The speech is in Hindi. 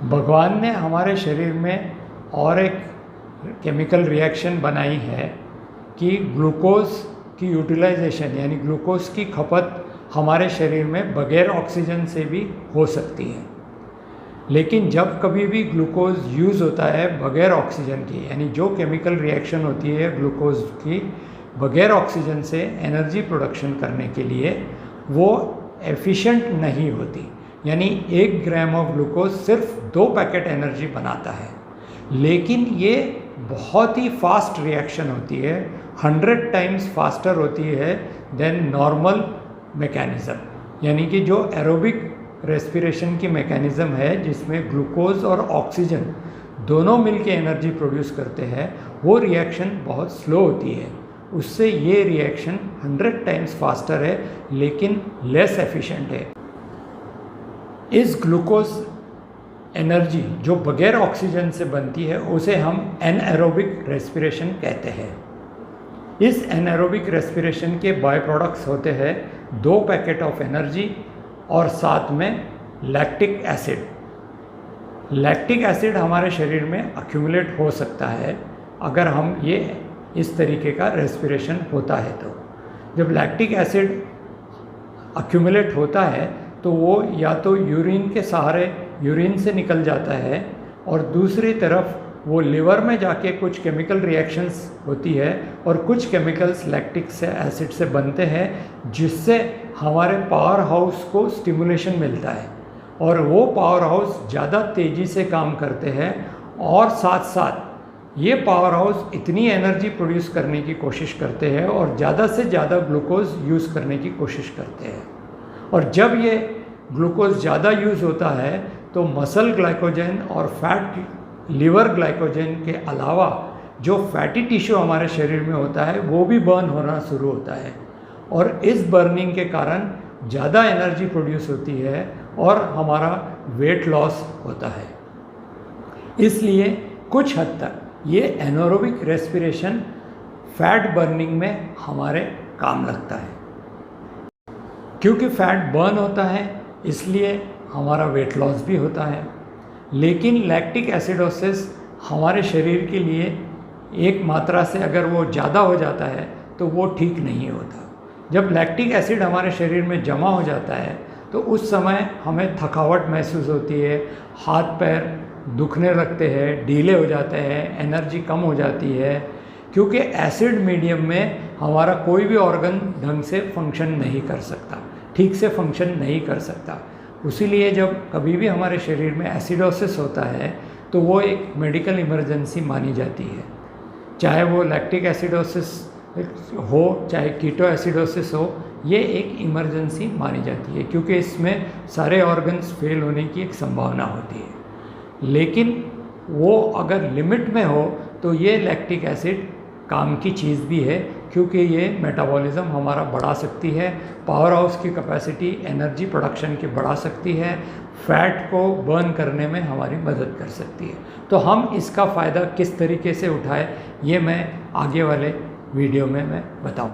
भगवान ने हमारे शरीर में और एक केमिकल रिएक्शन बनाई है कि ग्लूकोज की यूटिलाइजेशन यानी ग्लूकोज की खपत हमारे शरीर में बगैर ऑक्सीजन से भी हो सकती है। लेकिन जब कभी भी ग्लूकोज यूज़ होता है बगैर ऑक्सीजन की, यानी जो केमिकल रिएक्शन होती है ग्लूकोज की बगैर ऑक्सीजन से एनर्जी प्रोडक्शन करने के लिए, वो एफिशिएंट नहीं होती। यानी 1 ग्राम ऑफ ग्लूकोज सिर्फ 2 पैकेट एनर्जी बनाता है। लेकिन ये बहुत ही फास्ट रिएक्शन होती है, 100 टाइम्स फास्टर होती है देन नॉर्मल मैकेनिज़्म। यानी कि जो एरोबिक रेस्पिरेशन की मैकेनिज़्म है जिसमें ग्लूकोज और ऑक्सीजन दोनों मिलके एनर्जी प्रोड्यूस करते हैं, वो रिएक्शन बहुत स्लो होती है। उससे ये रिएक्शन 100 टाइम्स फास्टर है लेकिन लेस एफिशिएंट है। इस ग्लूकोज एनर्जी जो बगैर ऑक्सीजन से बनती है उसे हम एनएरोबिक रेस्पिरेशन कहते हैं। इस एनएरोबिक रेस्पिरेशन के बाय प्रोडक्ट्स होते हैं 2 पैकेट ऑफ एनर्जी और साथ में लैक्टिक एसिड। लैक्टिक एसिड हमारे शरीर में अक्यूमुलेट हो सकता है अगर हम ये इस तरीके का रेस्पिरेशन होता है तो। जब लैक्टिक एसिड अक्यूमुलेट होता है तो वो या तो यूरिन के सहारे यूरिन से निकल जाता है और दूसरी तरफ वो लिवर में जाके कुछ केमिकल रिएक्शंस होती है और कुछ केमिकल्स लैक्टिक से एसिड से बनते हैं जिससे हमारे पावर हाउस को स्टिमुलेशन मिलता है और वो पावर हाउस ज़्यादा तेज़ी से काम करते हैं और साथ साथ ये पावर हाउस इतनी एनर्जी प्रोड्यूस करने की कोशिश करते हैं और ज़्यादा से ज़्यादा ग्लूकोज यूज़ करने की कोशिश करते हैं। और जब ये ग्लूकोज ज़्यादा यूज़ होता है तो मसल ग्लाइकोजन और फैट लिवर ग्लाइकोजन के अलावा जो फैटी टिश्यू हमारे शरीर में होता है वो भी बर्न होना शुरू होता है और इस बर्निंग के कारण ज़्यादा एनर्जी प्रोड्यूस होती है और हमारा वेट लॉस होता है। इसलिए कुछ हद तक ये एनारोबिक रेस्पिरेशन फैट बर्निंग में हमारे काम लगता है। क्योंकि फैट बर्न होता है इसलिए हमारा वेट लॉस भी होता है। लेकिन लैक्टिक एसिडोसिस हमारे शरीर के लिए एक मात्रा से अगर वो ज़्यादा हो जाता है तो वो ठीक नहीं होता। जब लैक्टिक एसिड हमारे शरीर में जमा हो जाता है तो उस समय हमें थकावट महसूस होती है, हाथ पैर दुखने लगते हैं, ढीले हो जाते हैं, एनर्जी कम हो जाती है, क्योंकि एसिड मीडियम में हमारा कोई भी ऑर्गन ढंग से फंक्शन नहीं कर सकता, ठीक से फंक्शन नहीं कर सकता। इसीलिए जब कभी भी हमारे शरीर में एसिडोसिस होता है तो वो एक मेडिकल इमरजेंसी मानी जाती है। चाहे वो लैक्टिक एसिडोसिस हो चाहे कीटो एसिडोसिस हो, ये एक इमरजेंसी मानी जाती है क्योंकि इसमें सारे ऑर्गन्स फेल होने की एक संभावना होती है। लेकिन वो अगर लिमिट में हो तो ये लैक्टिक एसिड काम की चीज़ भी है क्योंकि ये मेटाबॉलिज्म हमारा बढ़ा सकती है, पावर हाउस की कैपेसिटी एनर्जी प्रोडक्शन की बढ़ा सकती है, फैट को बर्न करने में हमारी मदद कर सकती है। तो हम इसका फ़ायदा किस तरीके से उठाएं ये मैं आगे वाले वीडियो में मैं बताऊँ।